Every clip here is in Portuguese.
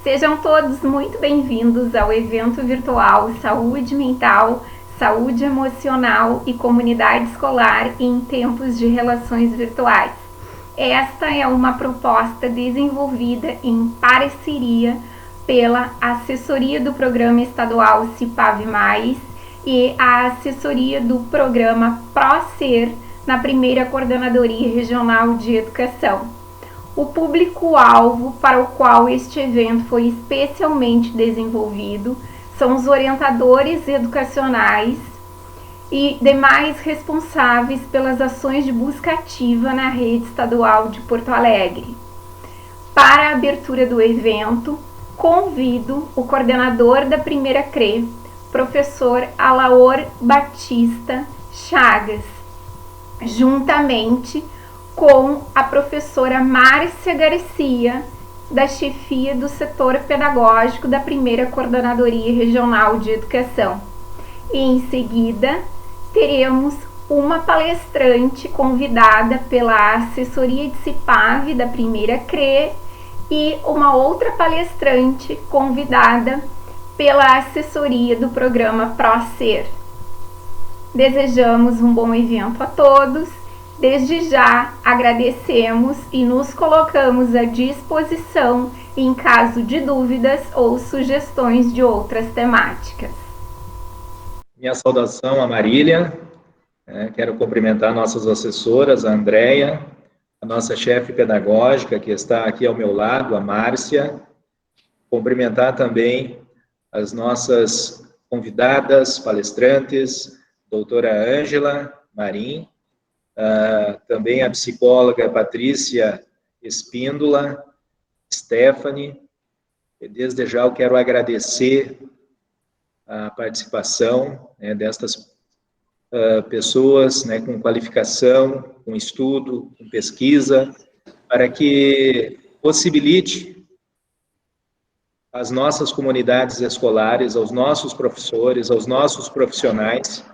Sejam todos muito bem-vindos ao evento virtual Saúde Mental, Saúde Emocional e Comunidade Escolar em Tempos de Relações Virtuais. Esta é uma proposta desenvolvida em parceria pela assessoria do Programa Estadual CIPAV+, e a assessoria do Programa PROSER na primeira Coordenadoria Regional de Educação. O público-alvo para o qual este evento foi especialmente desenvolvido são os orientadores educacionais e demais responsáveis pelas ações de busca ativa na rede estadual de Porto Alegre. Para a abertura do evento, convido o coordenador da primeira CRE, professor Alaor Batista Chagas, juntamente com a professora Márcia Garcia, da chefia do setor pedagógico da primeira Coordenadoria Regional de Educação. E em seguida, teremos uma palestrante convidada pela assessoria de CIPAV da primeira CRE e uma outra palestrante convidada pela assessoria do programa PROSER. Desejamos um bom evento a todos. Desde já agradecemos e nos colocamos à disposição em caso de dúvidas ou sugestões de outras temáticas. Minha saudação a Marília, quero cumprimentar nossas assessoras, a Andréia, a nossa chefe pedagógica que está aqui ao meu lado, a Márcia, cumprimentar também as nossas convidadas, palestrantes, doutora Ângela Marim, também a psicóloga Patrícia Espíndola, Stephanie. Desde já eu quero agradecer a participação destas pessoas com qualificação, com estudo, com pesquisa, para que possibilite às nossas comunidades escolares, aos nossos professores, aos nossos profissionais,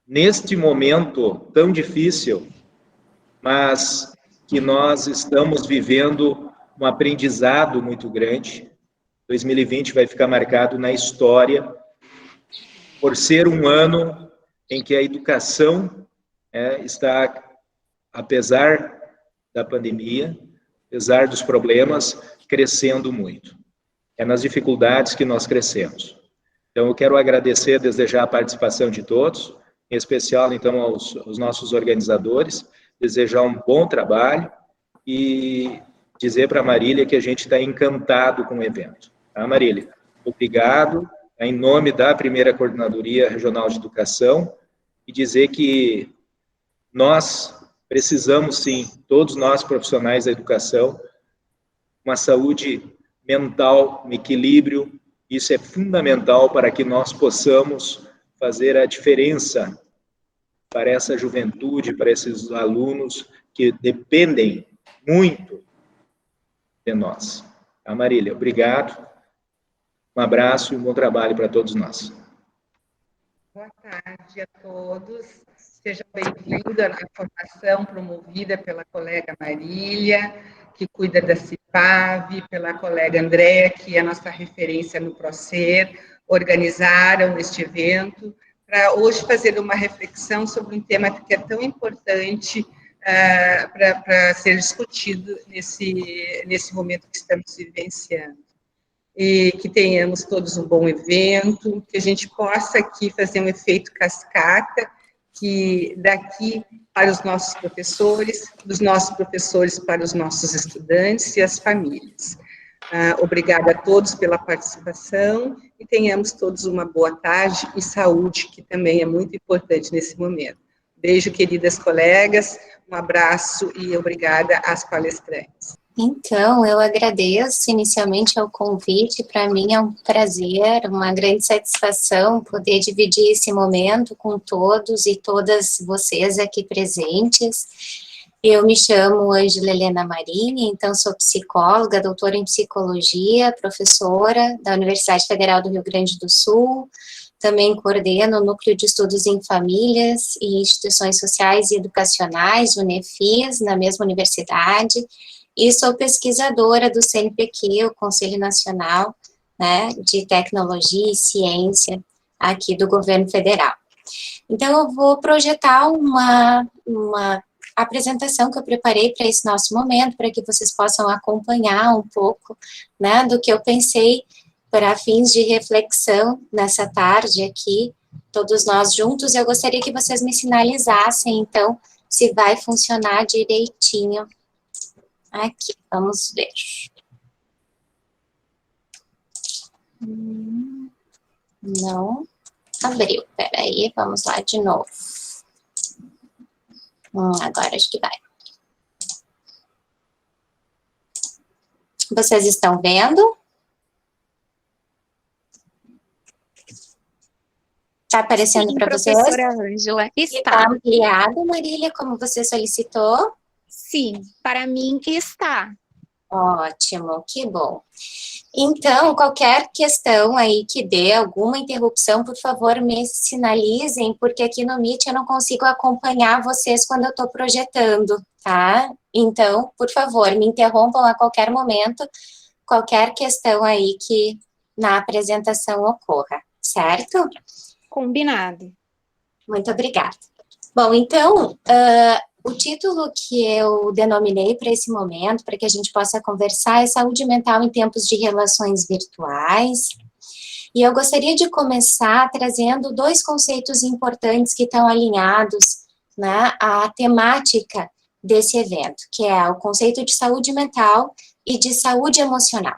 neste momento tão difícil, mas que nós estamos vivendo um aprendizado muito grande. 2020 vai ficar marcado na história por ser um ano em que a educação está, apesar da pandemia, apesar dos problemas, crescendo muito. É nas dificuldades que nós crescemos. Então, eu quero agradecer, desde já, a participação de todos, em especial, então, aos nossos organizadores, desejar um bom trabalho e dizer para a Marília que a gente está encantado com o evento. Tá, Marília? Obrigado, em nome da primeira Coordenadoria Regional de Educação, e dizer que nós precisamos, sim, todos nós profissionais da educação, uma saúde mental, um equilíbrio, isso é fundamental para que nós possamos fazer a diferença para essa juventude, para esses alunos que dependem muito de nós. Tá, Marília? Obrigado. Um abraço e um bom trabalho para todos nós. Boa tarde a todos. Sejam bem-vindos à formação promovida pela colega Marília, que cuida da CIPAV, pela colega Andréia, que é a nossa referência no PROSER, organizaram este evento para hoje fazer uma reflexão sobre um tema que é tão importante para ser discutido nesse momento que estamos vivenciando. E que tenhamos todos um bom evento, que a gente possa aqui fazer um efeito cascata, que daqui para os nossos professores, dos nossos professores para os nossos estudantes e as famílias. Obrigada a todos pela participação e tenhamos todos uma boa tarde e saúde, que também é muito importante nesse momento. Beijo, queridas colegas, um abraço e obrigada às palestrantes. Então, eu agradeço inicialmente ao convite. Para mim é um prazer, uma grande satisfação poder dividir esse momento com todos e todas vocês aqui presentes. Eu me chamo Ângela Helena Marini, então sou psicóloga, doutora em psicologia, professora da Universidade Federal do Rio Grande do Sul. Também coordeno o Núcleo de Estudos em Famílias e Instituições Sociais e Educacionais, UNEFIS, na mesma universidade. e sou pesquisadora do CNPq, o Conselho Nacional, né, de Tecnologia e Ciência, aqui do Governo Federal. Então, eu vou projetar uma apresentação que eu preparei para esse nosso momento, para que vocês possam acompanhar um pouco, né, do que eu pensei para fins de reflexão nessa tarde aqui, todos nós juntos. Eu gostaria que vocês me sinalizassem, então, se vai funcionar direitinho aqui. Vamos ver. Não abriu. Peraí, vamos lá de novo. Agora acho que vai. Vocês estão vendo? Está aparecendo para vocês? Professora Ângela, está. Está ampliado, Marília, como você solicitou? Sim, para mim está. Ótimo, que bom. Então, qualquer questão aí que dê alguma interrupção, por favor, me sinalizem, porque aqui no Meet eu não consigo acompanhar vocês quando eu estou projetando, tá? Então, por favor, me interrompam a qualquer momento, qualquer questão aí que na apresentação ocorra, certo? Combinado. Muito obrigada. Bom, então, o título que eu denominei para esse momento, para que a gente possa conversar, é Saúde Mental em Tempos de Relações Virtuais. E eu gostaria de começar trazendo dois conceitos importantes que estão alinhados, né, à temática desse evento, que é o conceito de saúde mental e de saúde emocional.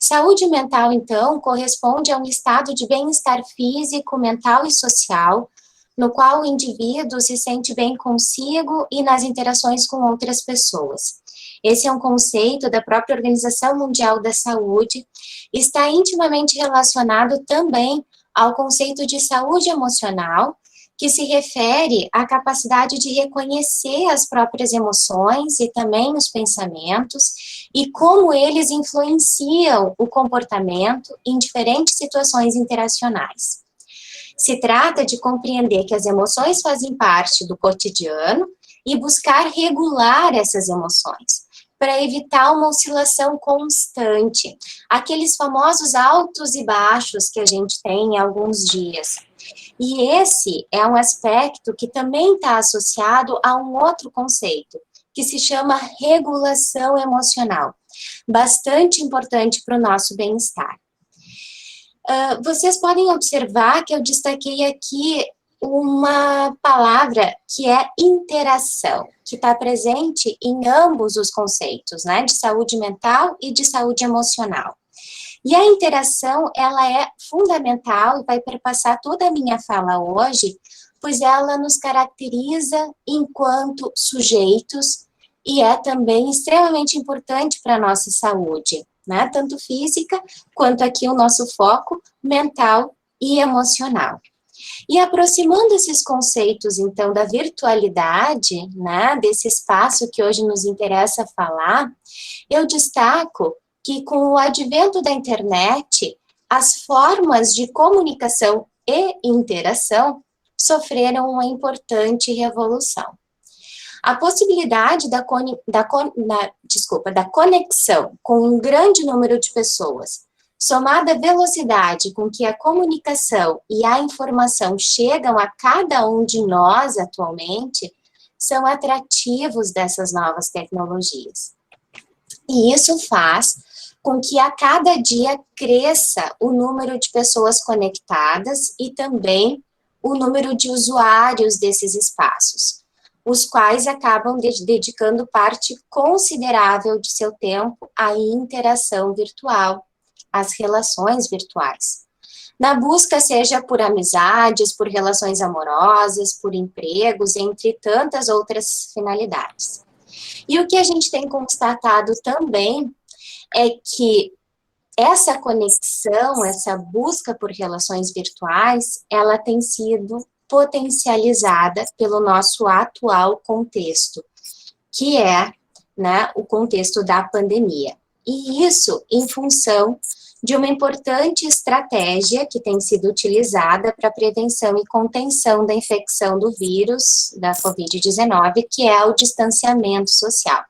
Saúde mental, então, corresponde a um estado de bem-estar físico, mental e social, no qual o indivíduo se sente bem consigo e nas interações com outras pessoas. Esse é um conceito da própria Organização Mundial da Saúde, e está intimamente relacionado também ao conceito de saúde emocional, que se refere à capacidade de reconhecer as próprias emoções e também os pensamentos, e como eles influenciam o comportamento em diferentes situações interacionais. Se trata de compreender que as emoções fazem parte do cotidiano e buscar regular essas emoções, para evitar uma oscilação constante, aqueles famosos altos e baixos que a gente tem em alguns dias. E esse é um aspecto que também está associado a um outro conceito, que se chama regulação emocional, bastante importante para o nosso bem-estar. Vocês podem observar que eu destaquei aqui uma palavra que é interação, que está presente em ambos os conceitos, né, de saúde mental e de saúde emocional. E a interação, ela é fundamental e vai perpassar toda a minha fala hoje, pois ela nos caracteriza enquanto sujeitos e é também extremamente importante para a nossa saúde, né, tanto física, quanto aqui o nosso foco mental e emocional. E aproximando esses conceitos, então, da virtualidade, né, desse espaço que hoje nos interessa falar, eu destaco que com o advento da internet, as formas de comunicação e interação sofreram uma importante revolução. A possibilidade da conexão com um grande número de pessoas, somada à velocidade com que a comunicação e a informação chegam a cada um de nós atualmente, são atrativos dessas novas tecnologias. E isso faz com que a cada dia cresça o número de pessoas conectadas e também o número de usuários desses espaços, os quais acabam dedicando parte considerável de seu tempo à interação virtual, às relações virtuais. Na busca, seja por amizades, por relações amorosas, por empregos, entre tantas outras finalidades. E o que a gente tem constatado também é que essa conexão, essa busca por relações virtuais, ela tem sido potencializada pelo nosso atual contexto, que é, né, o contexto da pandemia. E isso em função de uma importante estratégia que tem sido utilizada para prevenção e contenção da infecção do vírus, da Covid-19, que é o distanciamento social.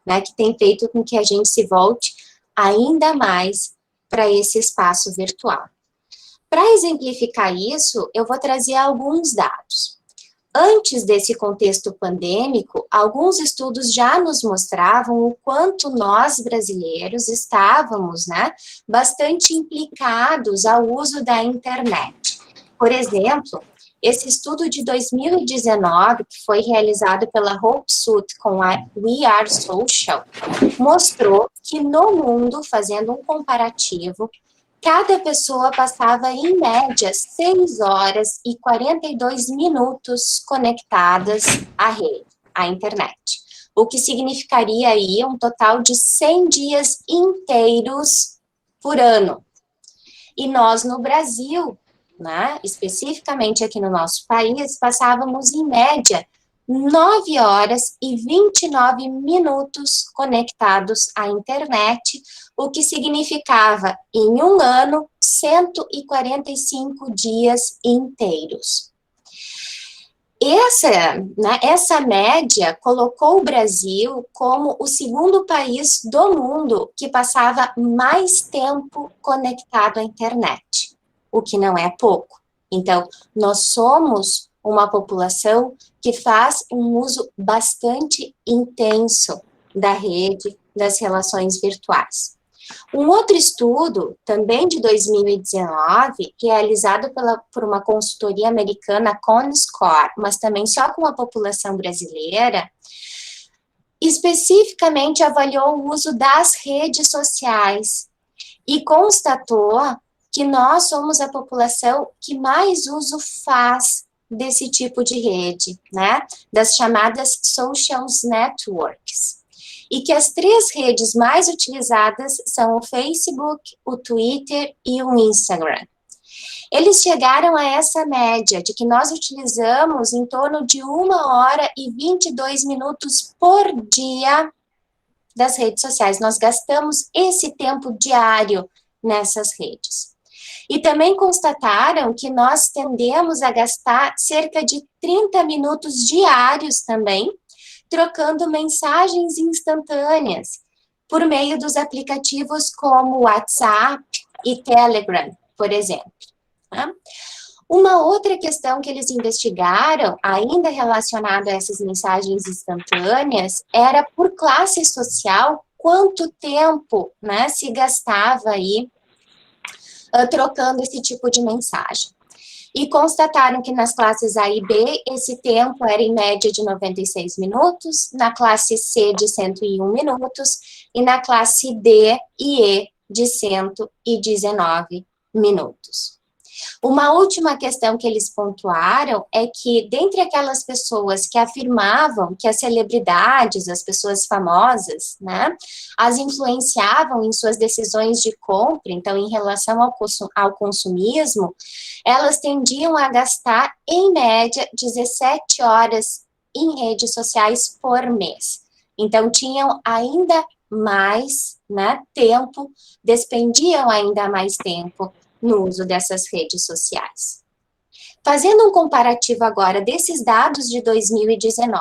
né, que tem feito com que a gente se volte ainda mais para esse espaço virtual. Para exemplificar isso, eu vou trazer alguns dados. Antes desse contexto pandêmico, alguns estudos já nos mostravam o quanto nós, brasileiros, estávamos, né, bastante implicados ao uso da internet. Por exemplo, esse estudo de 2019, que foi realizado pela Hootsuite com a We Are Social, mostrou que no mundo, fazendo um comparativo, cada pessoa passava, em média, 6 horas e 42 minutos conectadas à rede, à internet. O que significaria aí um total de 100 dias inteiros por ano. E nós, no Brasil, né, especificamente aqui no nosso país, passávamos, em média, 9 horas e 29 minutos conectados à internet, o que significava, em um ano, 145 dias inteiros. Essa média colocou o Brasil como o segundo país do mundo que passava mais tempo conectado à internet, o que não é pouco. Então, nós somos uma população que faz um uso bastante intenso da rede, das relações virtuais. Um outro estudo, também de 2019, realizado por uma consultoria americana, Comscore, mas também só com a população brasileira, especificamente avaliou o uso das redes sociais e constatou que nós somos a população que mais uso faz desse tipo de rede, né, das chamadas social networks, e que as 3 redes mais utilizadas são o Facebook, o Twitter e o Instagram. Eles chegaram a essa média de que nós utilizamos em torno de 1 hora e 22 minutos por dia das redes sociais. Nós gastamos esse tempo diário nessas redes. E também constataram que nós tendemos a gastar cerca de 30 minutos diários também, trocando mensagens instantâneas, por meio dos aplicativos como WhatsApp e Telegram, por exemplo. Tá? Uma outra questão que eles investigaram, ainda relacionada a essas mensagens instantâneas, era por classe social, quanto tempo, né, se gastava aí trocando esse tipo de mensagem. E constataram que nas classes A e B, esse tempo era em média de 96 minutos, na classe C de 101 minutos, e na classe D e E de 119 minutos. Uma última questão que eles pontuaram é que, dentre aquelas pessoas que afirmavam que as celebridades, as pessoas famosas, né, as influenciavam em suas decisões de compra, então, em relação ao consumismo, elas tendiam a gastar, em média, 17 horas em redes sociais por mês. Então, tinham ainda mais, né, tempo, despendiam ainda mais tempo no uso dessas redes sociais. Fazendo um comparativo agora desses dados de 2019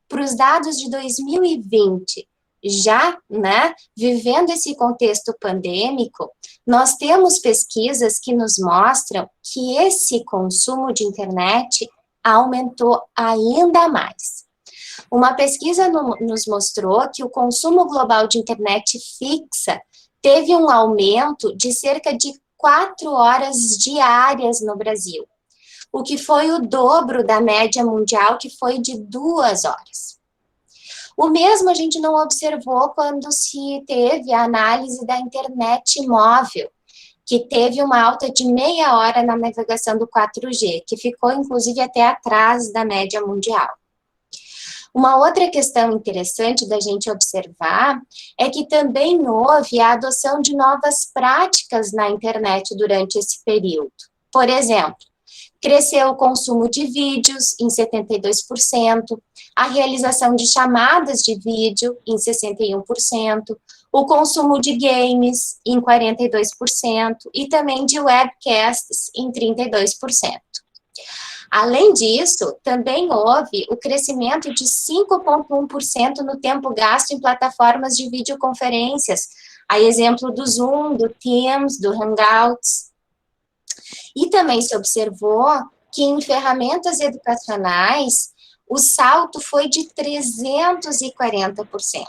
para os dados de 2020, já, né, vivendo esse contexto pandêmico, nós temos pesquisas que nos mostram que esse consumo de internet aumentou ainda mais. Uma pesquisa nos mostrou que o consumo global de internet fixa teve um aumento de cerca de 4 horas diárias no Brasil, o que foi o dobro da média mundial, que foi de 2 horas. O mesmo a gente não observou quando se teve a análise da internet móvel, que teve uma alta de meia hora na navegação do 4G, que ficou, inclusive, até atrás da média mundial. Uma outra questão interessante da gente observar é que também houve a adoção de novas práticas na internet durante esse período. Por exemplo, cresceu o consumo de vídeos em 72%, a realização de chamadas de vídeo em 61%, o consumo de games em 42% e também de webcasts em 32%. Além disso, também houve o crescimento de 5,1% no tempo gasto em plataformas de videoconferências, a exemplo do Zoom, do Teams, do Hangouts. E também se observou que em ferramentas educacionais, o salto foi de 340%.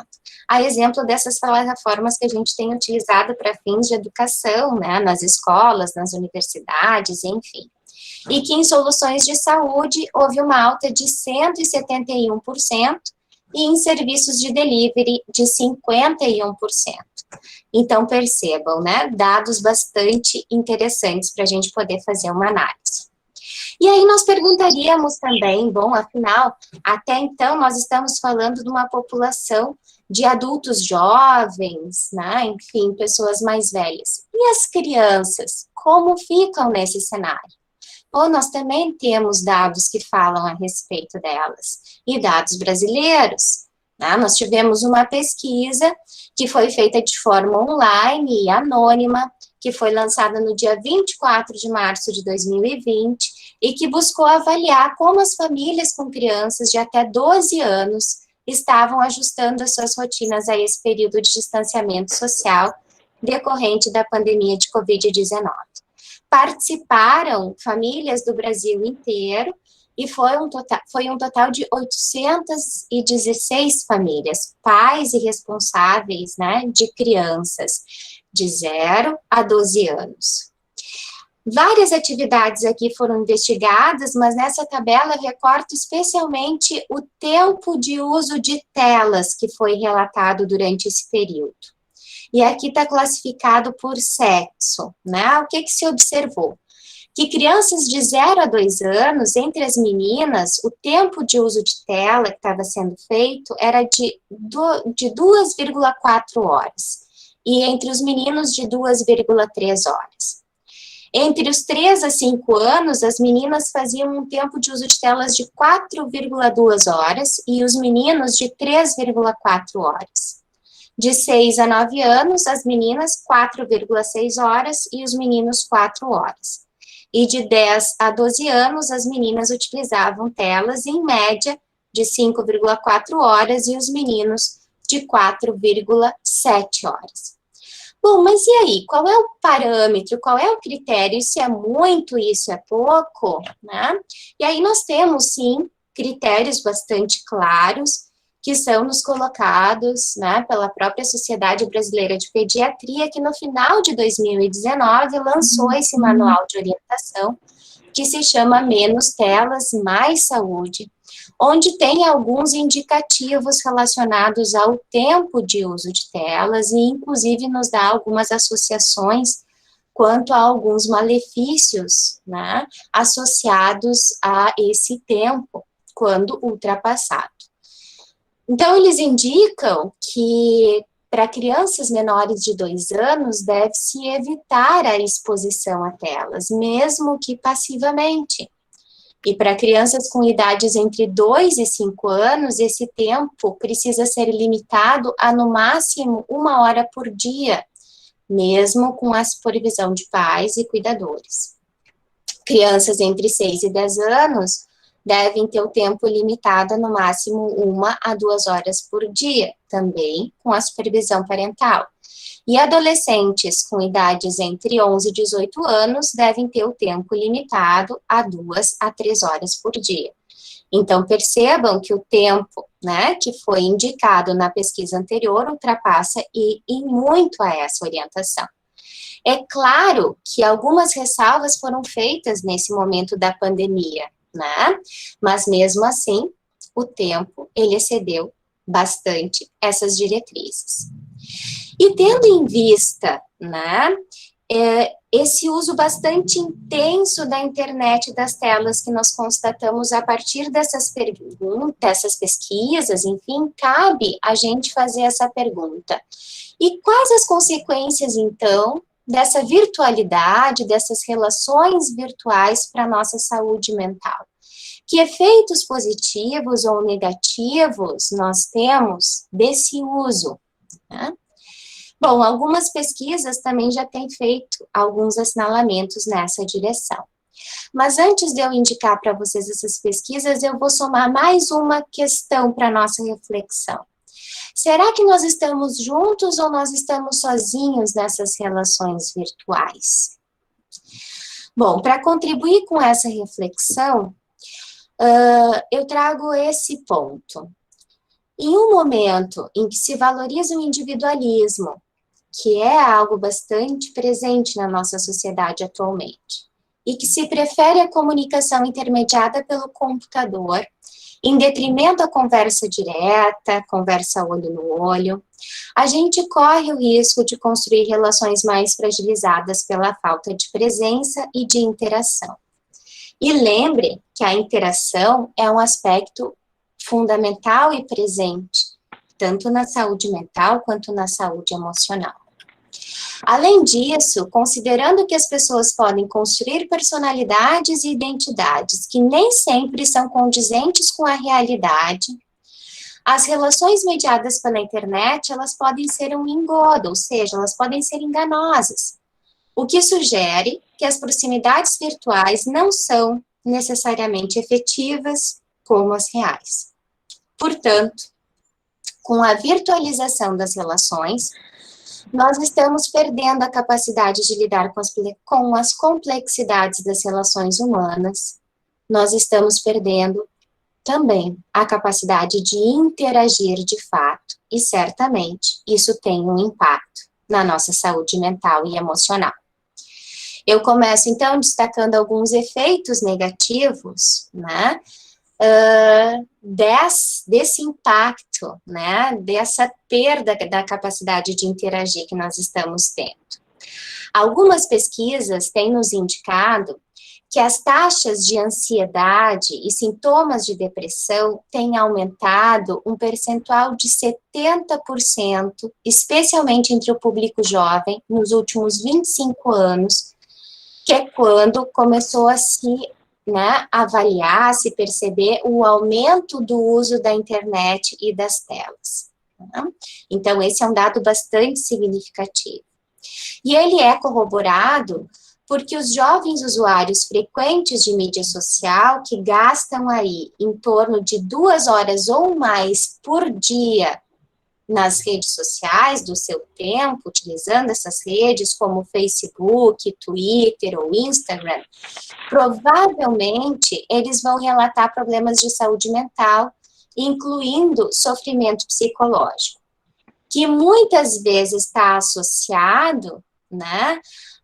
A exemplo dessas plataformas que a gente tem utilizado para fins de educação, né, nas escolas, nas universidades, enfim. E que em soluções de saúde houve uma alta de 171% e em serviços de delivery de 51%. Então, percebam, né, dados bastante interessantes para a gente poder fazer uma análise. E aí nós perguntaríamos também, bom, afinal, até então nós estamos falando de uma população de adultos jovens, né, enfim, pessoas mais velhas. E as crianças, como ficam nesse cenário? Ou nós também temos dados que falam a respeito delas, e dados brasileiros, né? Nós tivemos uma pesquisa que foi feita de forma online e anônima, que foi lançada no dia 24 de março de 2020, e que buscou avaliar como as famílias com crianças de até 12 anos estavam ajustando as suas rotinas a esse período de distanciamento social decorrente da pandemia de Covid-19. Participaram famílias do Brasil inteiro, e foi um total de 816 famílias, pais e responsáveis, né, de crianças de 0 a 12 anos. Várias atividades aqui foram investigadas, mas nessa tabela eu recorto especialmente o tempo de uso de telas que foi relatado durante esse período. E aqui está classificado por sexo, né? O que se observou? Que crianças de 0 a 2 anos, entre as meninas, o tempo de uso de tela que estava sendo feito era de 2,4 horas, e entre os meninos de 2,3 horas. Entre os 3 a 5 anos, as meninas faziam um tempo de uso de telas de 4,2 horas e os meninos de 3,4 horas. De 6 a 9 anos, as meninas 4,6 horas e os meninos 4 horas. E de 10 a 12 anos, as meninas utilizavam telas em média de 5,4 horas e os meninos de 4,7 horas. Bom, mas e aí? Qual é o parâmetro? Qual é o critério? Isso é muito, isso é pouco, né? E aí nós temos, sim, critérios bastante claros que são nos colocados, né, pela própria Sociedade Brasileira de Pediatria, que no final de 2019 lançou esse manual de orientação, que se chama Menos Telas, Mais Saúde, onde tem alguns indicativos relacionados ao tempo de uso de telas e, inclusive, nos dá algumas associações quanto a alguns malefícios, né, associados a esse tempo, quando ultrapassado. Então, eles indicam que para crianças menores de 2 anos, deve-se evitar a exposição a telas, mesmo que passivamente. E para crianças com idades entre 2 e 5 anos, esse tempo precisa ser limitado a, no máximo, 1 hora por dia, mesmo com a supervisão de pais e cuidadores. Crianças entre 6 e 10 anos devem ter o tempo limitado a, no máximo, 1 a 2 horas por dia, também com a supervisão parental. E adolescentes com idades entre 11 e 18 anos devem ter o tempo limitado a 2 a 3 horas por dia. Então, percebam que o tempo, né, que foi indicado na pesquisa anterior ultrapassa e muito a essa orientação. É claro que algumas ressalvas foram feitas nesse momento da pandemia, né? Mas mesmo assim, o tempo, ele excedeu bastante essas diretrizes. E tendo em vista, né, esse uso bastante intenso da internet e das telas que nós constatamos a partir dessas perguntas, dessas pesquisas, enfim, cabe a gente fazer essa pergunta. E quais as consequências, então, dessa virtualidade, dessas relações virtuais para a nossa saúde mental? Que efeitos positivos ou negativos nós temos desse uso, né? Bom, algumas pesquisas também já têm feito alguns assinalamentos nessa direção. Mas antes de eu indicar para vocês essas pesquisas, eu vou somar mais uma questão para a nossa reflexão. Será que nós estamos juntos ou nós estamos sozinhos nessas relações virtuais? Bom, para contribuir com essa reflexão, eu trago esse ponto. Em um momento em que se valoriza o individualismo, que é algo bastante presente na nossa sociedade atualmente, e que se prefere a comunicação intermediada pelo computador, em detrimento da conversa direta, conversa olho no olho, a gente corre o risco de construir relações mais fragilizadas pela falta de presença e de interação. E lembre que a interação é um aspecto fundamental e presente, tanto na saúde mental quanto na saúde emocional. Além disso, considerando que as pessoas podem construir personalidades e identidades que nem sempre são condizentes com a realidade, as relações mediadas pela internet, elas podem ser um engodo, ou seja, elas podem ser enganosas, o que sugere que as proximidades virtuais não são necessariamente efetivas como as reais. Portanto, com a virtualização das relações, nós estamos perdendo a capacidade de lidar com as complexidades das relações humanas, nós estamos perdendo também a capacidade de interagir de fato, e certamente isso tem um impacto na nossa saúde mental e emocional. Eu começo, então, destacando alguns efeitos negativos, né, desse impacto, né, dessa perda da capacidade de interagir que nós estamos tendo. Algumas pesquisas têm nos indicado que as taxas de ansiedade e sintomas de depressão têm aumentado um percentual de 70%, especialmente entre o público jovem, nos últimos 25 anos, que é quando começou a se avaliar, se perceber o aumento do uso da internet e das telas. Então, esse é um dado bastante significativo. E ele é corroborado porque os jovens usuários frequentes de mídia social, que gastam aí em torno de 2 horas ou mais por dia nas redes sociais, do seu tempo, utilizando essas redes como Facebook, Twitter ou Instagram, provavelmente eles vão relatar problemas de saúde mental, incluindo sofrimento psicológico, que muitas vezes está associado, né,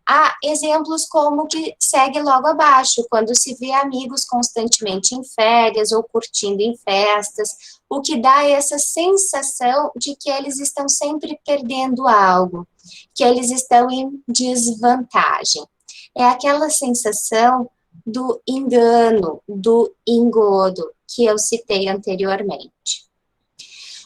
a exemplos como o que segue logo abaixo, quando se vê amigos constantemente em férias ou curtindo em festas, o que dá essa sensação de que eles estão sempre perdendo algo, que eles estão em desvantagem. É aquela sensação do engano, do engodo, que eu citei anteriormente.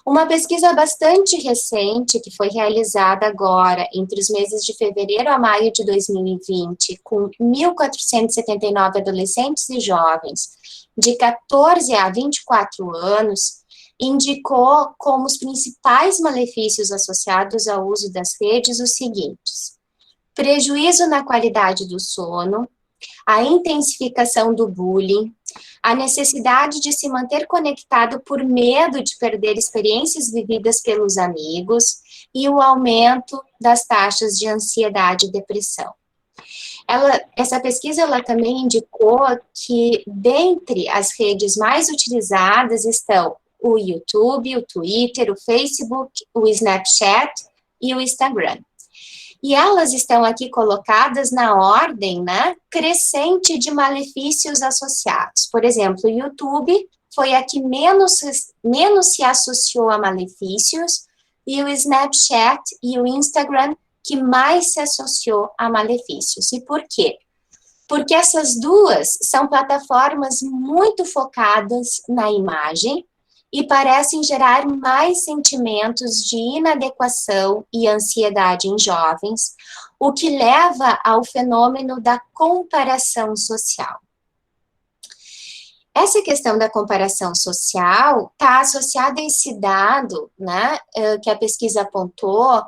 Uma pesquisa bastante recente, que foi realizada agora, entre os meses de fevereiro a maio de 2020, com 1.479 adolescentes e jovens de 14 a 24 anos, indicou como os principais malefícios associados ao uso das redes os seguintes: prejuízo na qualidade do sono, a intensificação do bullying, a necessidade de se manter conectado por medo de perder experiências vividas pelos amigos e o aumento das taxas de ansiedade e depressão. Essa pesquisa ela também indicou que, dentre as redes mais utilizadas estão o YouTube, o Twitter, o Facebook, o Snapchat e o Instagram. E elas estão aqui colocadas na ordem, né, crescente de malefícios associados. Por exemplo, o YouTube foi a que menos se associou a malefícios, e o Snapchat e o Instagram que mais se associou a malefícios. E por quê? Porque essas duas são plataformas muito focadas na imagem e parecem gerar mais sentimentos de inadequação e ansiedade em jovens, o que leva ao fenômeno da comparação social. Essa questão da comparação social está associada a esse dado, né, que a pesquisa apontou,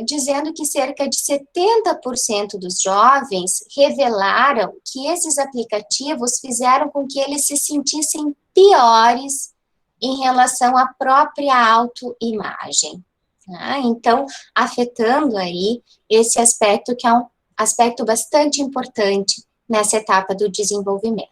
dizendo que cerca de 70% dos jovens revelaram que esses aplicativos fizeram com que eles se sentissem piores em relação à própria autoimagem. Tá? Então, afetando aí esse aspecto que é um aspecto bastante importante nessa etapa do desenvolvimento.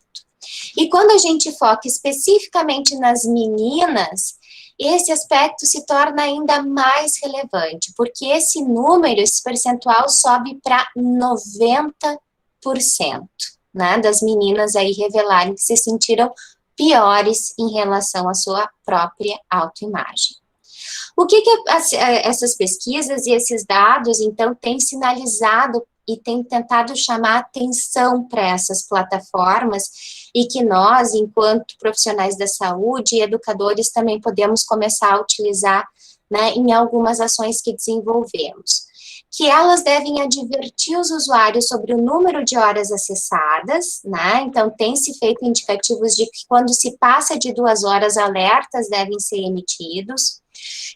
E quando a gente foca especificamente nas meninas, esse aspecto se torna ainda mais relevante, porque esse número, esse percentual sobe para 90%, né, das meninas aí revelarem que se sentiram piores em relação à sua própria autoimagem. O que essas pesquisas e esses dados, então, têm sinalizado e têm tentado chamar atenção para essas plataformas e que nós, enquanto profissionais da saúde e educadores, também podemos começar a utilizar, né, em algumas ações que desenvolvemos. Que elas devem advertir os usuários sobre o número de horas acessadas, né, então tem-se feito indicativos de que quando se passa de 2 horas, alertas devem ser emitidos,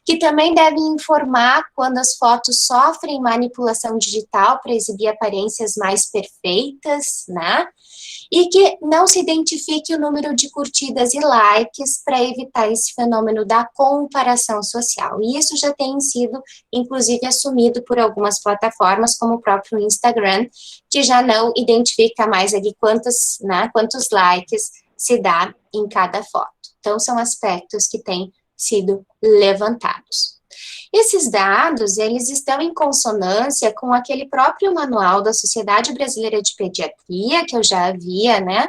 que também devem informar quando as fotos sofrem manipulação digital para exibir aparências mais perfeitas, né, e que não se identifique o número de curtidas e likes para evitar esse fenômeno da comparação social. E isso já tem sido, inclusive, assumido por algumas plataformas, como o próprio Instagram, que já não identifica mais ali quantos likes se dá em cada foto. Então, são aspectos que têm sido levantados. Esses dados, eles estão em consonância com aquele próprio manual da Sociedade Brasileira de Pediatria, que eu já havia, né,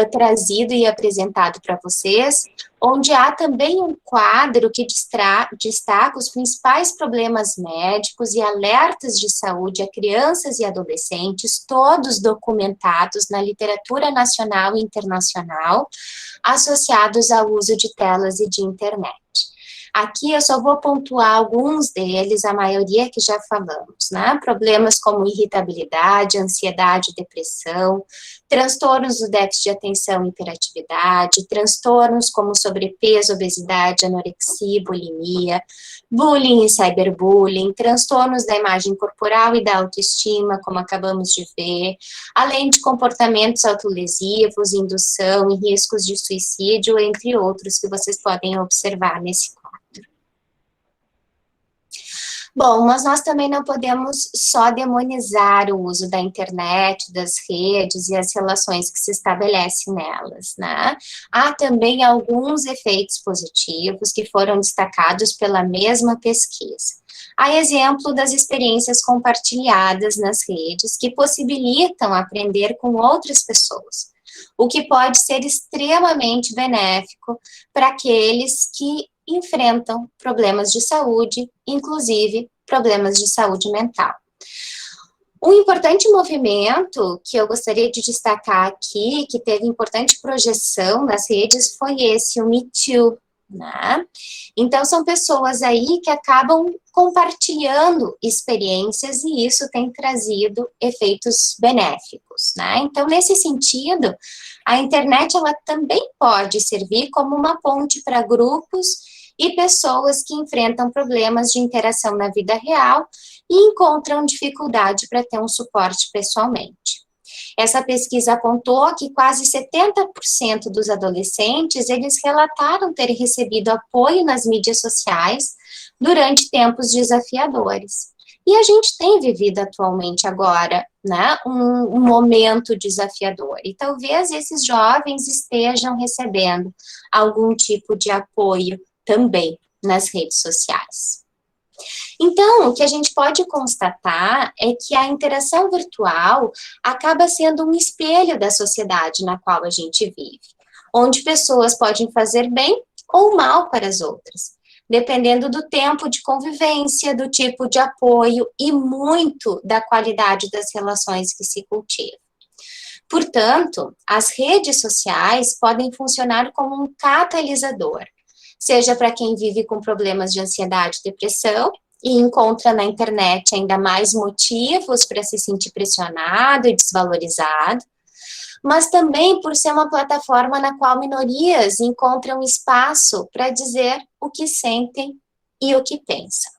trazido e apresentado para vocês, onde há também um quadro que destaca os principais problemas médicos e alertas de saúde a crianças e adolescentes, todos documentados na literatura nacional e internacional, associados ao uso de telas e de internet. Aqui eu só vou pontuar alguns deles, a maioria que já falamos, né? Problemas como irritabilidade, ansiedade, depressão, transtornos do déficit de atenção e hiperatividade, transtornos como sobrepeso, obesidade, anorexia, bulimia, bullying e cyberbullying, transtornos da imagem corporal e da autoestima, como acabamos de ver, além de comportamentos autolesivos, indução e riscos de suicídio, entre outros que vocês podem observar nesse quadro. Bom, mas nós também não podemos só demonizar o uso da internet, das redes e as relações que se estabelecem nelas, né? Há também alguns efeitos positivos que foram destacados pela mesma pesquisa. Há exemplo das experiências compartilhadas nas redes que possibilitam aprender com outras pessoas, o que pode ser extremamente benéfico para aqueles que enfrentam problemas de saúde, inclusive problemas de saúde mental. Um importante movimento que eu gostaria de destacar aqui, que teve importante projeção nas redes, foi esse, o Me Too, né? Então, são pessoas aí que acabam compartilhando experiências e isso tem trazido efeitos benéficos, né? Então, nesse sentido, a internet, ela também pode servir como uma ponte para grupos e pessoas que enfrentam problemas de interação na vida real e encontram dificuldade para ter um suporte pessoalmente. Essa pesquisa apontou que quase 70% dos adolescentes, eles relataram ter recebido apoio nas mídias sociais durante tempos desafiadores. E a gente tem vivido atualmente agora, né, um momento desafiador. E talvez esses jovens estejam recebendo algum tipo de apoio também nas redes sociais. Então, o que a gente pode constatar é que a interação virtual acaba sendo um espelho da sociedade na qual a gente vive, onde pessoas podem fazer bem ou mal para as outras, dependendo do tempo de convivência, do tipo de apoio e muito da qualidade das relações que se cultivam. Portanto, as redes sociais podem funcionar como um catalisador, seja para quem vive com problemas de ansiedade e depressão, e encontra na internet ainda mais motivos para se sentir pressionado e desvalorizado, mas também por ser uma plataforma na qual minorias encontram espaço para dizer o que sentem e o que pensam.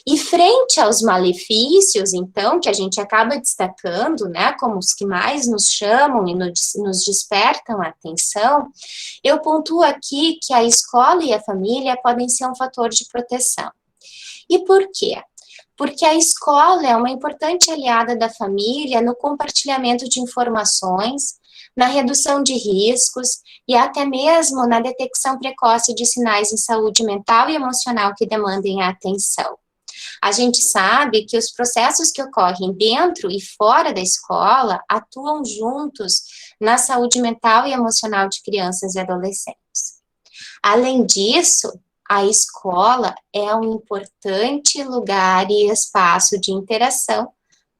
E frente aos malefícios, então, que a gente acaba destacando, né, como os que mais nos chamam e nos despertam a atenção, eu pontuo aqui que a escola e a família podem ser um fator de proteção. E por quê? Porque a escola é uma importante aliada da família no compartilhamento de informações, na redução de riscos e até mesmo na detecção precoce de sinais em saúde mental e emocional que demandem a atenção. A gente sabe que os processos que ocorrem dentro e fora da escola atuam juntos na saúde mental e emocional de crianças e adolescentes. Além disso, a escola é um importante lugar e espaço de interação,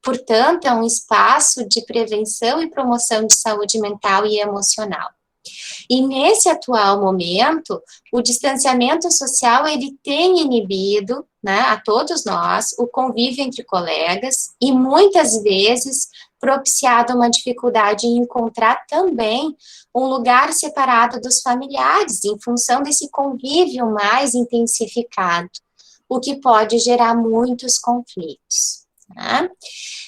portanto, é um espaço de prevenção e promoção de saúde mental e emocional. E nesse atual momento, o distanciamento social, ele tem inibido, né, a todos nós, o convívio entre colegas e muitas vezes propiciado uma dificuldade em encontrar também um lugar separado dos familiares, em função desse convívio mais intensificado, o que pode gerar muitos conflitos. Né?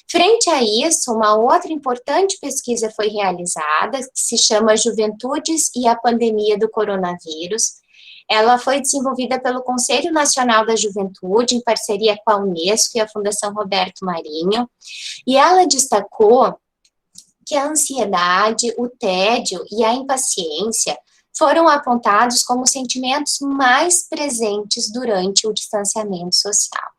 Frente a isso, uma outra importante pesquisa foi realizada, que se chama Juventudes e a Pandemia do Coronavírus. Ela foi desenvolvida pelo Conselho Nacional da Juventude, em parceria com a Unesco e a Fundação Roberto Marinho, e ela destacou que a ansiedade, o tédio e a impaciência foram apontados como sentimentos mais presentes durante o distanciamento social.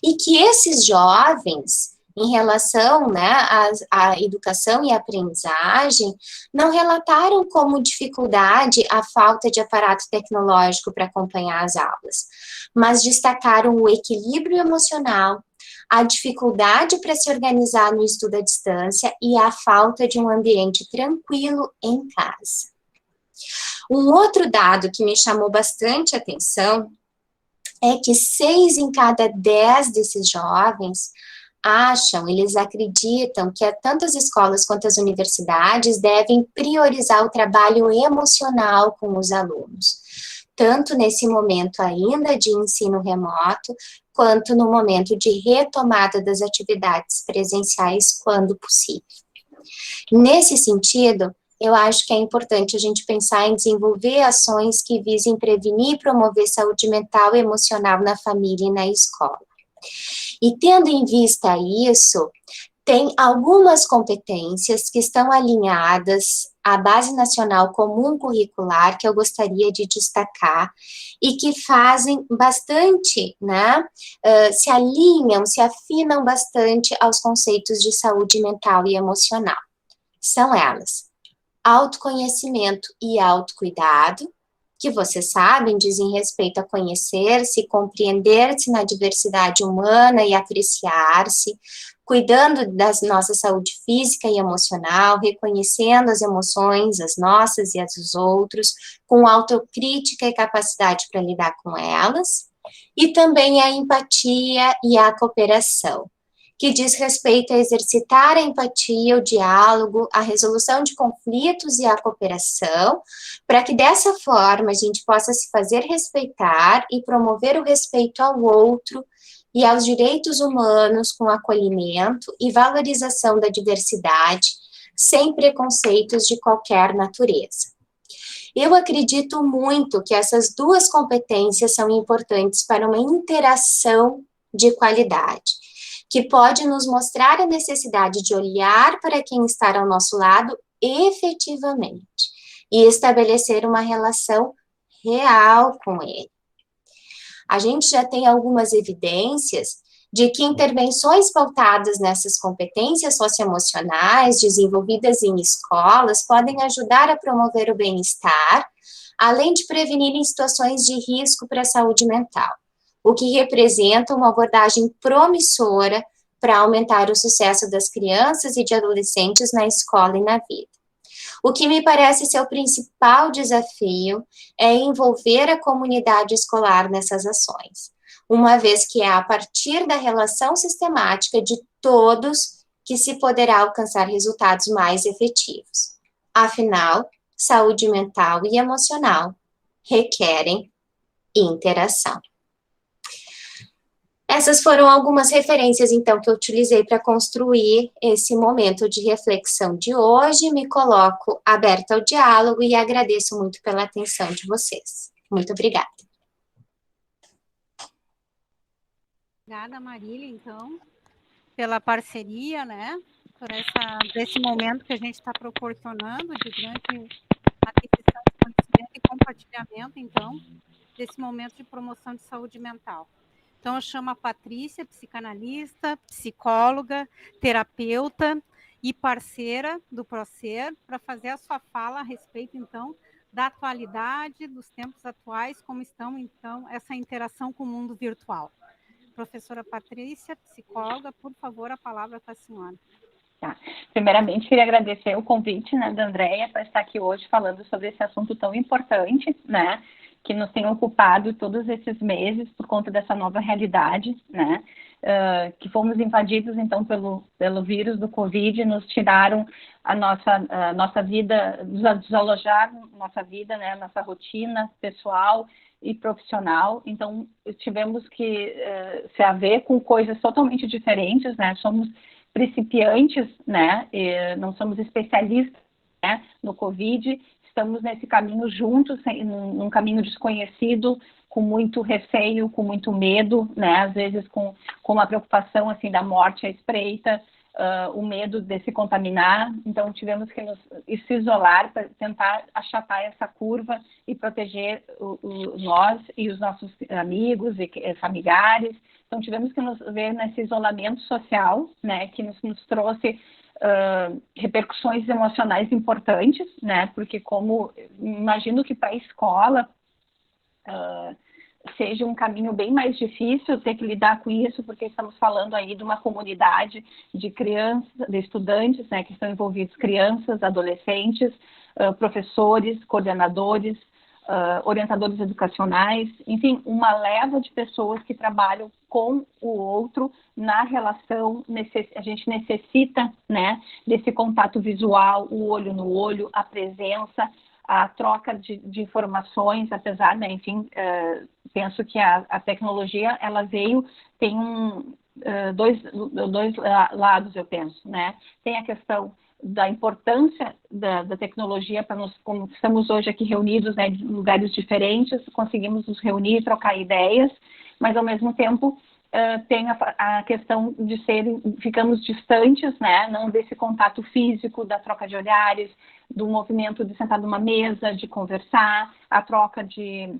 E que esses jovens, em relação, né, à educação e aprendizagem, não relataram como dificuldade a falta de aparato tecnológico para acompanhar as aulas, mas destacaram o equilíbrio emocional, a dificuldade para se organizar no estudo à distância e a falta de um ambiente tranquilo em casa. Um outro dado que me chamou bastante atenção é que 6 em cada 10 desses jovens eles acreditam que tanto as escolas quanto as universidades devem priorizar o trabalho emocional com os alunos, tanto nesse momento ainda de ensino remoto, quanto no momento de retomada das atividades presenciais, quando possível. Nesse sentido, eu acho que é importante a gente pensar em desenvolver ações que visem prevenir e promover saúde mental e emocional na família e na escola. E tendo em vista isso, tem algumas competências que estão alinhadas à Base Nacional Comum Curricular, que eu gostaria de destacar, e que fazem bastante, né, se alinham, se afinam bastante aos conceitos de saúde mental e emocional. São elas: autoconhecimento e autocuidado, que vocês sabem, dizem respeito a conhecer-se, compreender-se na diversidade humana e apreciar-se, cuidando da nossa saúde física e emocional, reconhecendo as emoções, as nossas e as dos outros, com autocrítica e capacidade para lidar com elas, e também a empatia e a cooperação, que diz respeito a exercitar a empatia, o diálogo, a resolução de conflitos e a cooperação, para que dessa forma a gente possa se fazer respeitar e promover o respeito ao outro e aos direitos humanos com acolhimento e valorização da diversidade, sem preconceitos de qualquer natureza. Eu acredito muito que essas duas competências são importantes para uma interação de qualidade, que pode nos mostrar a necessidade de olhar para quem está ao nosso lado efetivamente e estabelecer uma relação real com ele. A gente já tem algumas evidências de que intervenções pautadas nessas competências socioemocionais desenvolvidas em escolas podem ajudar a promover o bem-estar, além de prevenir situações de risco para a saúde mental, o que representa uma abordagem promissora para aumentar o sucesso das crianças e de adolescentes na escola e na vida. O que me parece ser o principal desafio é envolver a comunidade escolar nessas ações, uma vez que é a partir da relação sistemática de todos que se poderá alcançar resultados mais efetivos. Afinal, saúde mental e emocional requerem interação. Essas foram algumas referências, então, que eu utilizei para construir esse momento de reflexão de hoje. Me coloco aberta ao diálogo e agradeço muito pela atenção de vocês. Muito obrigada. Obrigada, Marília, então, pela parceria, né? Por esse momento que a gente está proporcionando de grande aquisição de conhecimento e compartilhamento, então, desse momento de promoção de saúde mental. Então, eu chamo a Patrícia, psicanalista, psicóloga, terapeuta e parceira do Procer, para fazer a sua fala a respeito, então, da atualidade, dos tempos atuais, como estão, então, essa interação com o mundo virtual. Professora Patrícia, psicóloga, por favor, a palavra com a senhora. Tá. Primeiramente, queria agradecer o convite, né, da Andréia, para estar aqui hoje falando sobre esse assunto tão importante, né, que nos tem ocupado todos esses meses por conta dessa nova realidade, né, que fomos invadidos, então, pelo vírus do Covid, nos tiraram a nossa vida, desalojaram nossa vida, né, nossa rotina pessoal e profissional. Então, tivemos que se haver com coisas totalmente diferentes, né, somos principiantes, né, não somos especialistas, né, no Covid, estamos nesse caminho juntos, num caminho desconhecido, com muito receio, com muito medo, né, às vezes com uma preocupação, assim, da morte à espreita, o medo de se contaminar. Então, tivemos que se isolar para tentar achatar essa curva e proteger nós e os nossos amigos e familiares. Então, tivemos que nos ver nesse isolamento social, né, que nos trouxe repercussões emocionais importantes, né, porque imagino que para a escola seja um caminho bem mais difícil ter que lidar com isso, porque estamos falando aí de uma comunidade de crianças, de estudantes, né, que estão envolvidos, crianças, adolescentes, professores, coordenadores, orientadores educacionais, enfim, uma leva de pessoas que trabalham com o outro na relação. A gente necessita, né, desse contato visual, o olho no olho, a presença, a troca de informações, apesar, né, enfim, penso que a tecnologia, ela tem dois lados, eu penso, né, tem a questão da importância da tecnologia para nós, como estamos hoje aqui reunidos, né, em lugares diferentes, conseguimos nos reunir, trocar ideias, mas ao mesmo tempo tem a questão de ficamos distantes, né, não desse contato físico, da troca de olhares, do movimento de sentar numa mesa, de conversar, a troca de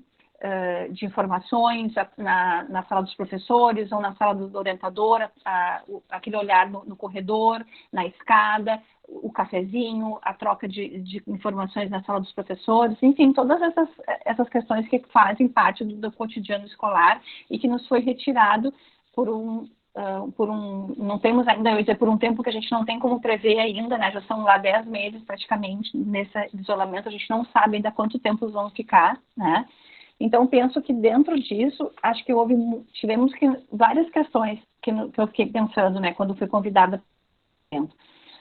informações na sala dos professores ou na sala do orientador, aquele olhar no corredor, na escada, o cafezinho, a troca de informações na sala dos professores, enfim, todas essas questões que fazem parte do cotidiano escolar e que nos foi retirado não temos ainda, eu ia dizer, por um tempo que a gente não tem como prever ainda, né, já são lá 10 meses praticamente nesse isolamento, a gente não sabe ainda quanto tempo vão ficar, né. Então, penso que dentro disso, acho que tivemos várias questões que eu fiquei pensando, né, quando fui convidada.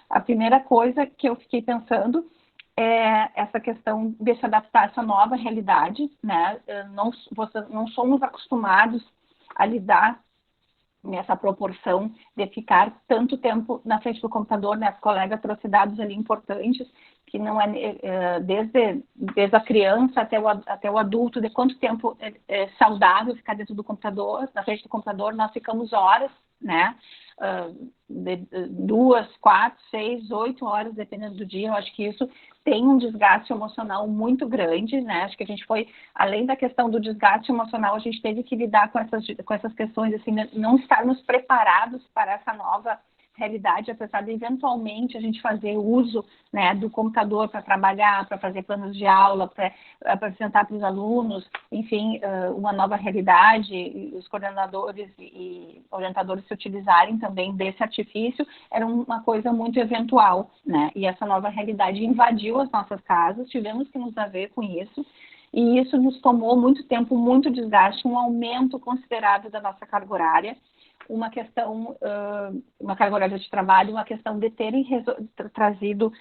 A primeira coisa que eu fiquei pensando é essa questão de se adaptar a essa nova realidade, né, não somos acostumados a lidar nessa proporção de ficar tanto tempo na frente do computador, né, a colega trouxe dados ali importantes, que não é desde a criança até o adulto, de quanto tempo é saudável ficar dentro do computador, na frente do computador, nós ficamos horas, né, de 2, 4, 6, 8 horas, dependendo do dia. Eu acho que isso tem um desgaste emocional muito grande, né, acho que a gente foi, além da questão do desgaste emocional, a gente teve que lidar com essas questões, assim, não estarmos preparados para essa nova realidade, apesar de eventualmente a gente fazer uso, né, do computador para trabalhar, para fazer planos de aula, para apresentar para os alunos, enfim, uma nova realidade, e os coordenadores e orientadores se utilizarem também desse artifício, era uma coisa muito eventual, né, e essa nova realidade invadiu as nossas casas, tivemos que nos haver com isso, e isso nos tomou muito tempo, muito desgaste, um aumento considerável da nossa carga horária, uma carga horária de trabalho, uma questão de terem trazido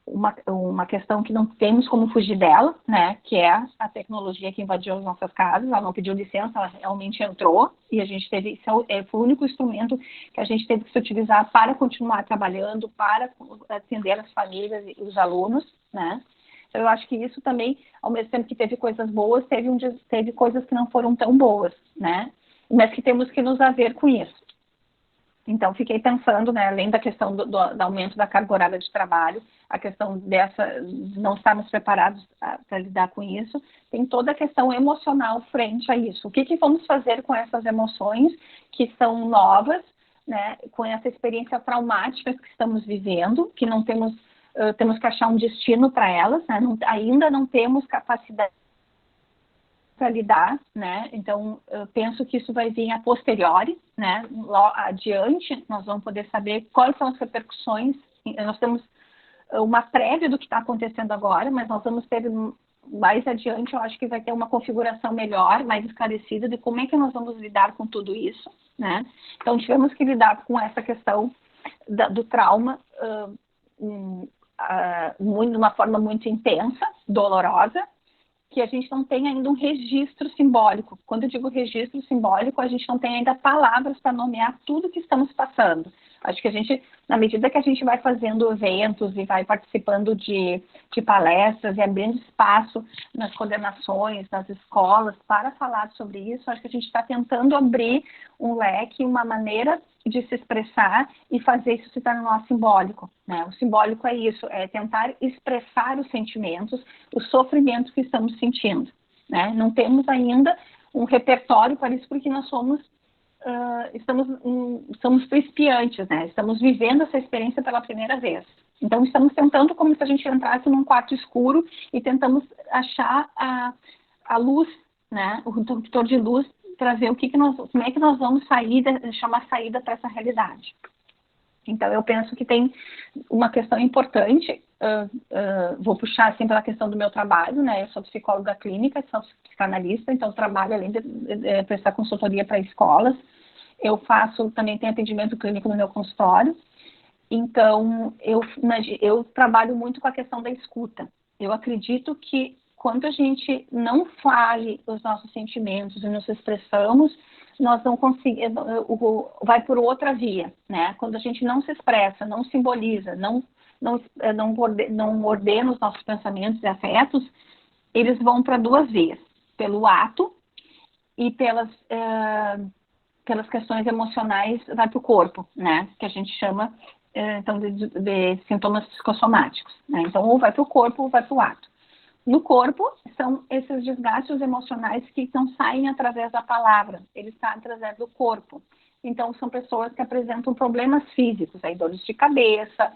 uma questão que não temos como fugir dela, né, que é a tecnologia que invadiu as nossas casas. Ela não pediu licença, ela realmente entrou, e a gente teve, foi o único instrumento que a gente teve que se utilizar para continuar trabalhando, para atender as famílias e os alunos, né. Então, eu acho que isso também, ao mesmo tempo que teve coisas boas, teve coisas que não foram tão boas, né, mas que temos que nos haver com isso. Então, fiquei pensando, né, além da questão do aumento da carga horária de trabalho, a questão de não estarmos preparados para lidar com isso, tem toda a questão emocional frente a isso. O que vamos fazer com essas emoções que são novas, né, com essa experiência traumática que estamos vivendo, que não temos, temos que achar um destino para elas, né, ainda não temos capacidade para lidar, né? Então, eu penso que isso vai vir a posteriori, né? Lá adiante, nós vamos poder saber quais são as repercussões. Nós temos uma prévia do que está acontecendo agora, mas nós vamos ter mais adiante, eu acho que vai ter uma configuração melhor, mais esclarecida de como é que nós vamos lidar com tudo isso, né? Então, tivemos que lidar com essa questão do trauma de uma forma muito intensa, dolorosa, que a gente não tem ainda um registro simbólico. Quando eu digo registro simbólico, a gente não tem ainda palavras para nomear tudo que estamos passando. Acho que a gente, na medida que a gente vai fazendo eventos e vai participando de palestras e abrindo espaço nas coordenações, nas escolas, para falar sobre isso, acho que a gente está tentando abrir um leque, uma maneira de se expressar e fazer isso se tornar simbólico, né? O simbólico é isso, é tentar expressar os sentimentos, o sofrimento que estamos sentindo, né? Não temos ainda um repertório para isso, porque nós somos principiantes, né? Estamos vivendo essa experiência pela primeira vez. Então, estamos tentando como se a gente entrasse num quarto escuro e tentamos achar a luz, né? O interruptor de luz para ver como é que nós vamos chamar saída para essa realidade. Então, eu penso que tem uma questão importante, vou puxar assim pela questão do meu trabalho, né? Eu sou psicóloga clínica, sou psicanalista, então trabalho além de prestar consultoria para escolas, eu também tenho atendimento clínico no meu consultório, então eu trabalho muito com a questão da escuta. Eu acredito que quando a gente não fale os nossos sentimentos e nos expressamos, nós não conseguimos, vai por outra via, né? Quando a gente não se expressa, não simboliza, não ordena os nossos pensamentos e afetos, eles vão para duas vias, pelo ato e pelas questões emocionais, vai para o corpo, né? Que a gente chama então de sintomas psicossomáticos, né? Então, ou vai para o corpo ou vai para o ato. No corpo, são esses desgastes emocionais que não saem através da palavra, eles saem através do corpo. Então, são pessoas que apresentam problemas físicos, aí, dores de cabeça,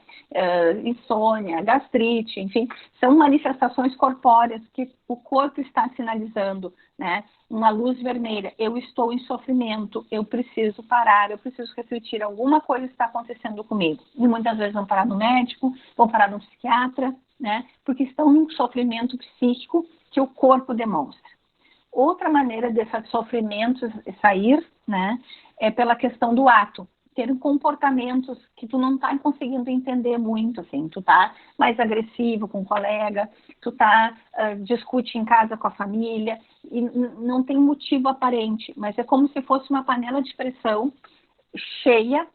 insônia, gastrite, enfim, são manifestações corpóreas que o corpo está sinalizando, né? Uma luz vermelha, eu estou em sofrimento, eu preciso parar, eu preciso refletir, alguma coisa está acontecendo comigo. E muitas vezes vão parar no médico, vão parar no psiquiatra, né? Porque estão num sofrimento psíquico que o corpo demonstra. Outra maneira desse sofrimento sair, né, é pela questão do ato. Ter comportamentos que tu não tá conseguindo entender muito, assim. Tu tá mais agressivo com o colega, tu discute em casa com a família, e não tem motivo aparente, mas é como se fosse uma panela de pressão cheia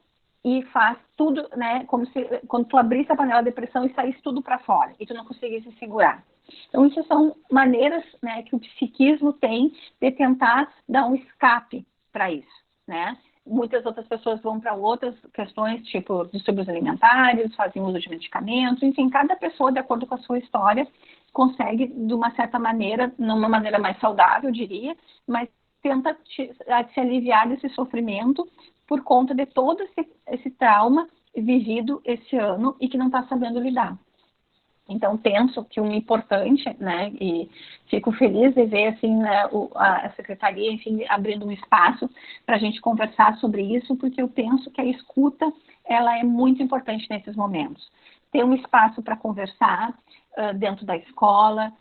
e faz tudo, né, como se quando tu abrisse a panela de pressão e saísse tudo para fora, e tu não conseguisse segurar. Então, isso são maneiras, né, que o psiquismo tem de tentar dar um escape para isso, né? Muitas outras pessoas vão para outras questões, tipo distúrbios alimentares, fazem uso de medicamentos, enfim, cada pessoa, de acordo com a sua história, consegue, de uma certa maneira, numa maneira mais saudável, eu diria, mas tenta se aliviar desse sofrimento por conta de todo esse trauma vivido esse ano e que não está sabendo lidar. Então, penso que o importante, né, e fico feliz de ver, assim, né, a Secretaria, enfim, abrindo um espaço para a gente conversar sobre isso, porque eu penso que a escuta, ela é muito importante nesses momentos. Ter um espaço para conversar dentro da escola,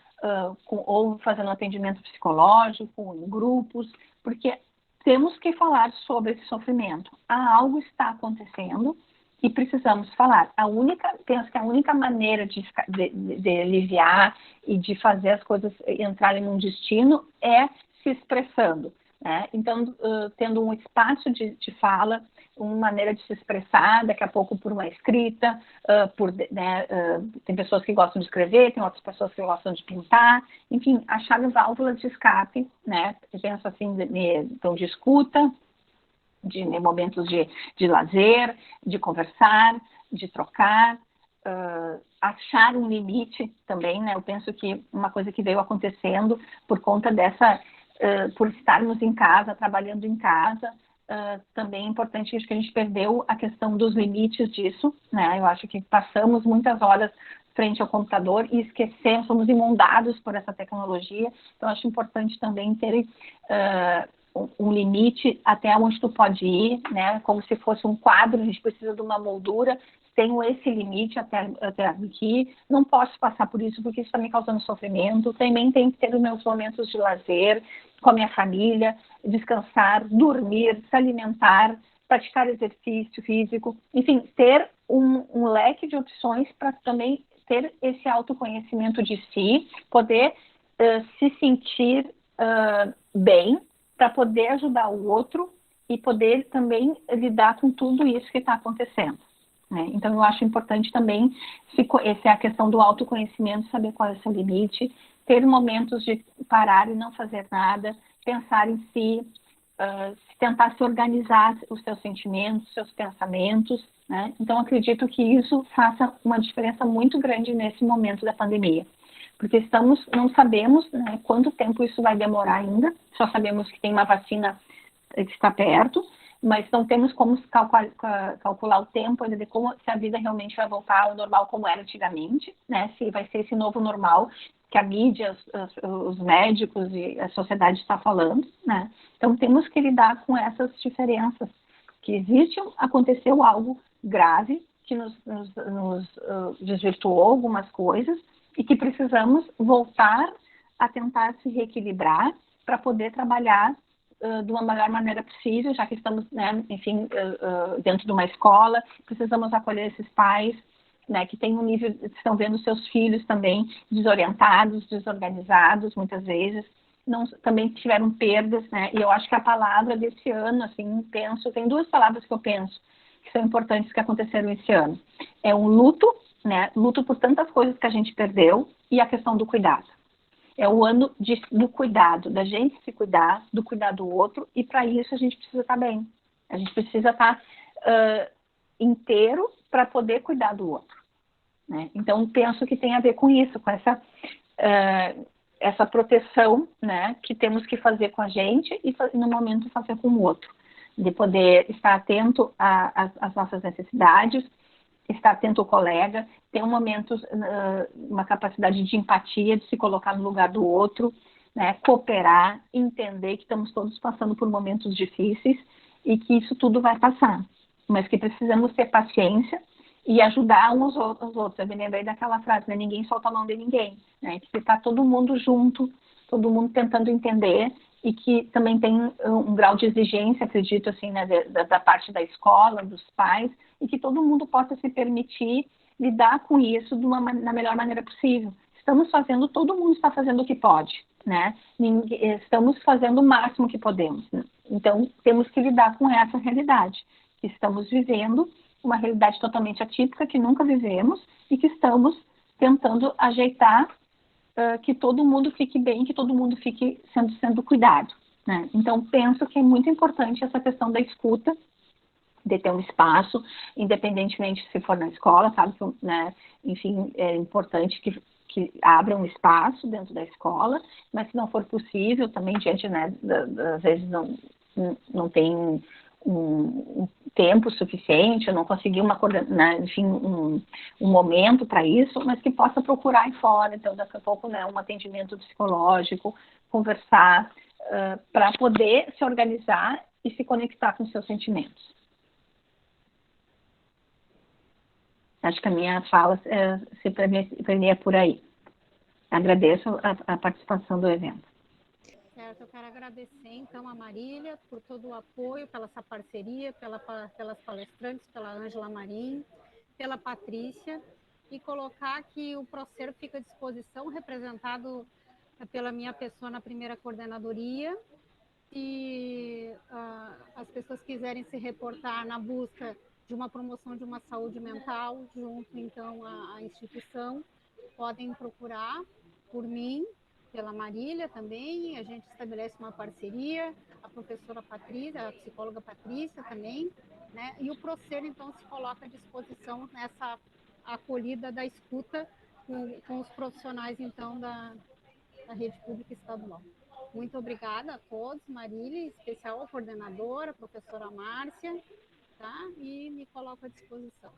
ou fazendo atendimento psicológico, em grupos, porque temos que falar sobre esse sofrimento. Algo está acontecendo e precisamos falar. Penso que a única maneira de aliviar e de fazer as coisas entrarem num destino é se expressando, né? Então, tendo um espaço de fala, uma maneira de se expressar, daqui a pouco por uma escrita, tem pessoas que gostam de escrever, tem outras pessoas que gostam de pintar, enfim, achar válvulas de escape, né? Eu penso assim, então, de escuta, de momentos de lazer, de conversar, de trocar, achar um limite também, né? Eu penso que uma coisa que veio acontecendo por conta por estarmos em casa, trabalhando em casa, também é importante, acho que a gente perdeu a questão dos limites disso, né? Eu acho que passamos muitas horas frente ao computador e esquecemos, somos inundados por essa tecnologia, então acho importante também ter um limite até onde tu pode ir, né? Como se fosse um quadro, a gente precisa de uma moldura, tenho esse limite até aqui, não posso passar por isso porque isso está me causando sofrimento, também tenho que ter os meus momentos de lazer com a minha família, descansar, dormir, se alimentar, praticar exercício físico, enfim, ter um leque de opções para também ter esse autoconhecimento de si, poder se sentir bem, para poder ajudar o outro e poder também lidar com tudo isso que está acontecendo, né? Então, eu acho importante também, essa é a questão do autoconhecimento, saber qual é o seu limite, ter momentos de parar e não fazer nada, pensar em si, tentar se organizar os seus sentimentos, seus pensamentos, né? Então, acredito que isso faça uma diferença muito grande nesse momento da pandemia. Porque não sabemos, né, quanto tempo isso vai demorar ainda, só sabemos que tem uma vacina que está perto, mas não temos como calcular o tempo ainda de se a vida realmente vai voltar ao normal como era antigamente, né, se vai ser esse novo normal que a mídia, os médicos e a sociedade está falando, né. Então temos que lidar com essas diferenças, que aconteceu algo grave, que nos desvirtuou algumas coisas, e que precisamos voltar a tentar se reequilibrar para poder trabalhar de uma melhor maneira possível, já que estamos, né, enfim, dentro de uma escola, precisamos acolher esses pais, né, que têm estão vendo seus filhos também desorientados, desorganizados, muitas vezes, também tiveram perdas, né, e eu acho que a palavra desse ano, assim, tem duas palavras que eu penso que são importantes que aconteceram esse ano. É um luto, né? Luto por tantas coisas que a gente perdeu e a questão do cuidado. É o ano do cuidado, da gente se cuidar, do cuidar do outro, e para isso a gente precisa estar bem. A gente precisa estar inteiro para poder cuidar do outro, né? Então, penso que tem a ver com isso, com essa proteção, né, que temos que fazer com a gente e no momento fazer com o outro, de poder estar atento às nossas necessidades, estar atento ao colega, ter uma capacidade de empatia, de se colocar no lugar do outro, né, cooperar, entender que estamos todos passando por momentos difíceis e que isso tudo vai passar, mas que precisamos ter paciência e ajudar uns aos outros. Eu me lembrei daquela frase, né, ninguém solta a mão de ninguém, né, que está todo mundo junto, todo mundo tentando entender, e que também tem um grau de exigência, acredito, assim, né, da parte da escola, dos pais, e que todo mundo possa se permitir lidar com isso na melhor maneira possível. Todo mundo está fazendo o que pode, né? Estamos fazendo o máximo que podemos, né? Então, temos que lidar com essa realidade. Estamos vivendo uma realidade totalmente atípica que nunca vivemos e que estamos tentando ajeitar que todo mundo fique bem, que todo mundo fique sendo cuidado, né? Então, penso que é muito importante essa questão da escuta, de ter um espaço, independentemente se for na escola, sabe, né? Enfim, é importante que abra um espaço dentro da escola, mas se não for possível, também diante, né, às vezes não tem um tempo suficiente, eu não consegui enfim, um momento para isso, mas que possa procurar aí fora, então daqui a pouco, né, um atendimento psicológico, conversar, para poder se organizar e se conectar com os seus sentimentos. Acho que a minha fala se premia por aí. Agradeço a participação do evento. certo. Eu quero agradecer, então, a Marília por todo o apoio, pela essa parceria, pelas palestrantes, pela Ângela Marim, pela Patrícia, e colocar que o Procer fica à disposição, representado pela minha pessoa na primeira coordenadoria, se as pessoas quiserem se reportar na busca de uma promoção de uma saúde mental, junto, então, à instituição, podem procurar por mim, pela Marília também, a gente estabelece uma parceria, a professora Patrícia, a psicóloga Patrícia também, né? E o Procer, então, se coloca à disposição nessa acolhida da escuta com os profissionais, então, da rede pública estadual. Muito obrigada a todos, Marília, em especial a coordenadora, a professora Márcia, tá? E me coloco à disposição.